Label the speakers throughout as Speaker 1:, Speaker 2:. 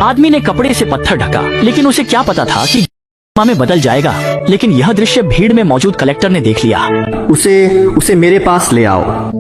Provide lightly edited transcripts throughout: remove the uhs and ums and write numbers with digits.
Speaker 1: आदमी ने कपड़े से पत्थर ढका, लेकिन उसे क्या पता था कि में बदल जाएगा। लेकिन यह दृश्य भीड़ में मौजूद कलेक्टर ने देख लिया।
Speaker 2: उसे मेरे पास ले आओ।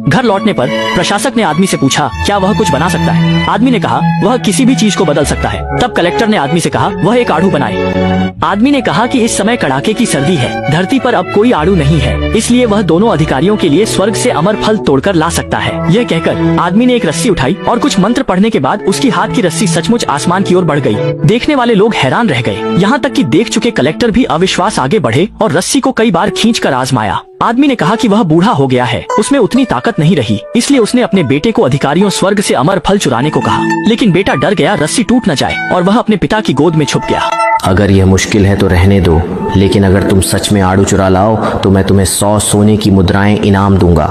Speaker 1: घर लौटने पर प्रशासक ने आदमी से पूछा, क्या वह कुछ बना सकता है? आदमी ने कहा, वह किसी भी चीज को बदल सकता है। तब कलेक्टर ने आदमी से कहा, वह एक आड़ू बनाए। आदमी ने कहा कि इस समय कड़ाके की सर्दी है, धरती पर अब कोई आड़ू नहीं है, इसलिए वह दोनों अधिकारियों के लिए स्वर्ग से अमर फल तोड़कर ला सकता है। यह कहकर आदमी ने एक रस्सी उठाई और कुछ मंत्र पढ़ने के बाद उसकी हाथ की रस्सी सचमुच आसमान की ओर बढ़ गई। देखने वाले लोग हैरान रह गए, यहाँ तक कि देख चुके कलेक्टर भी अविश्वास आगे बढ़े और रस्सी को कई बार खींचकर आजमाया। आदमी ने कहा कि वह बूढ़ा हो गया है, उसमें उतनी ताकत नहीं रही, इसलिए उसने अपने बेटे को अधिकारियों स्वर्ग से अमर फल चुराने को कहा। लेकिन बेटा डर गया रस्सी टूट न जाए और वह अपने पिता की गोद में छुप गया।
Speaker 2: अगर यह मुश्किल है तो रहने दो, लेकिन अगर तुम सच में आड़ू चुरा लाओ तो मैं तुम्हें 100 सोने की मुद्राएं इनाम दूंगा।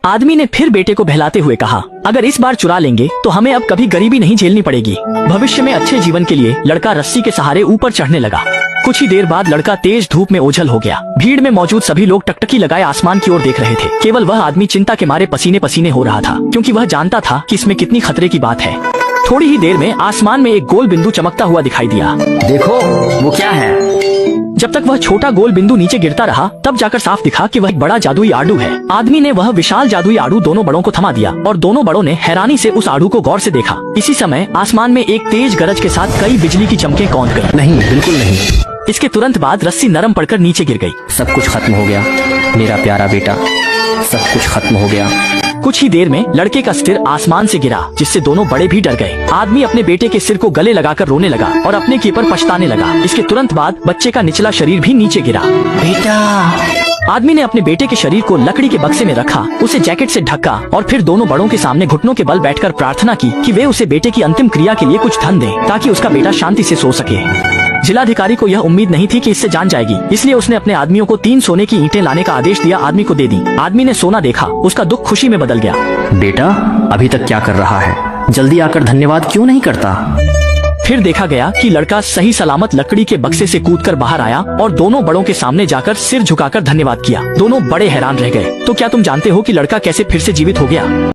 Speaker 1: आदमी ने फिर बेटे को बहलाते हुए कहा, अगर इस बार चुरा लेंगे तो हमें अब कभी गरीबी नहीं झेलनी पड़ेगी। भविष्य में अच्छे जीवन के लिए लड़का रस्सी के सहारे ऊपर चढ़ने लगा। कुछ ही देर बाद लड़का तेज धूप में ओझल हो गया। भीड़ में मौजूद सभी लोग टकटकी लगाए आसमान की ओर देख रहे थे। केवल वह आदमी चिंता के मारे पसीने पसीने हो रहा था, क्योंकि वह जानता था कि इसमें कितनी खतरे की बात है। थोड़ी ही देर में आसमान में एक गोल बिंदु चमकता हुआ दिखाई दिया।
Speaker 2: देखो वो क्या है।
Speaker 1: जब तक वह छोटा गोल बिंदु नीचे गिरता रहा, तब जाकर साफ दिखा कि वह एक बड़ा जादुई आड़ू है। आदमी ने वह विशाल जादुई आड़ू दोनों बड़ों को थमा दिया और दोनों बड़ों ने हैरानी से उस आड़ू को गौर से देखा। इसी समय आसमान में एक तेज गरज के साथ कई बिजली की चमकें कौंध गईं।
Speaker 2: नहीं, बिल्कुल नहीं।
Speaker 1: इसके तुरंत बाद रस्सी नरम पड़कर नीचे गिर गई।
Speaker 2: सब कुछ खत्म हो गया मेरा प्यारा बेटा, सब कुछ खत्म हो गया।
Speaker 1: कुछ ही देर में लड़के का सिर आसमान से गिरा, जिससे दोनों बड़े भी डर गए। आदमी अपने बेटे के सिर को गले लगाकर रोने लगा और अपने किए पर पछताने लगा। इसके तुरंत बाद बच्चे का निचला शरीर भी नीचे गिरा।
Speaker 2: बेटा।
Speaker 1: आदमी ने अपने बेटे के शरीर को लकड़ी के बक्से में रखा, उसे जैकेट से ढका और फिर दोनों बड़ों के सामने घुटनों के बल बैठकर प्रार्थना की कि वे उसे बेटे की अंतिम क्रिया के लिए कुछ धन दें, ताकि उसका बेटा शांति से सो सके। जिलाधिकारी को यह उम्मीद नहीं थी कि इससे जान जाएगी, इसलिए उसने अपने आदमियों को 3 सोने की ईंटें लाने का आदेश दिया। आदमी को दे दी। आदमी ने सोना देखा, उसका दुख खुशी में बदल गया।
Speaker 2: बेटा अभी तक क्या कर रहा है, जल्दी आकर धन्यवाद क्यों नहीं करता?
Speaker 1: फिर देखा गया कि लड़का सही सलामत लकड़ी के बक्से से कूदकर बाहर आया और दोनों बड़ों के सामने जाकर सिर झुकाकर धन्यवाद किया। दोनों बड़े हैरान रह गए। तो क्या तुम जानते हो कि लड़का कैसे फिर से जीवित हो गया?